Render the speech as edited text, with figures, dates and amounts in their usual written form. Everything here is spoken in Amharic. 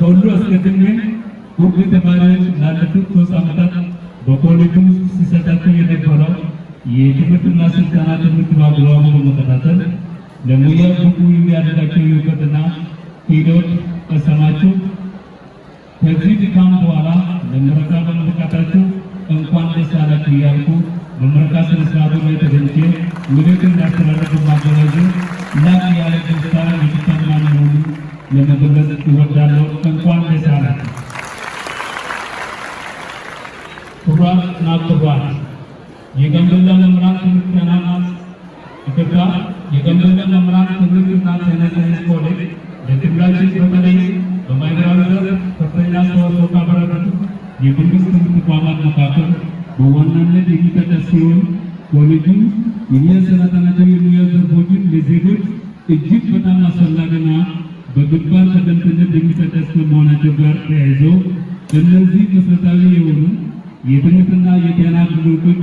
ከሁሉ አስቀድሜ ውድ ተማሪዎች ላለፉት 3 ዓመታት በኮሌጁ ሲሰጣቸው የነበረው የትምህርትና ስልጠና ትምህርት በአግባቡ በመከታተል ለሙያ ብቁ የሚያደርጋቸው የእውቀትና ክህሎት ቀሰማችሁ ከዚህ ድካም በኋላ ለምረቃ በመብቃታችሁ እንኳን ደስ አላችሁ እያልኩ በምረቃ ስነ ስርዓቱ ላይ ተገኝቼ መልእክት እንዳስተላለፍ ማገዛዙ ላቅ ያለ ደስታ የተሰማኝ መሆኑን ለመግለጽ እወዳለሁ። እንኳን ደስ አላችሁ። ክቡራትና ክቡራን የጋምቤላ መምህራን ትምህርትና ኢትዮጵያ የጋምቤላ መምህራን ትምህርትና ሳይንስ ኮሌጅ ለትግራይ በተለይ በማህበራዊ ዘርፍ ከፍተኛ አስተዋጽኦ ካበረከቱ የመንግስት ትምህርት ተቋማት መካከል በዋናነት የሚጠቀስ ሲሆን ኮሌጁ የሚያሰለጥናቸው የሙያ ዘርፎችን ለዜጎች እጅግ በጣም አስፈላጊና በግንባር ቀደምትነት የሚጠቀስ ከመሆናቸው ጋር ተያይዞ እነዚህ መሰረታዊ የሆኑ የትምህርትና የጤና አገልግሎቶች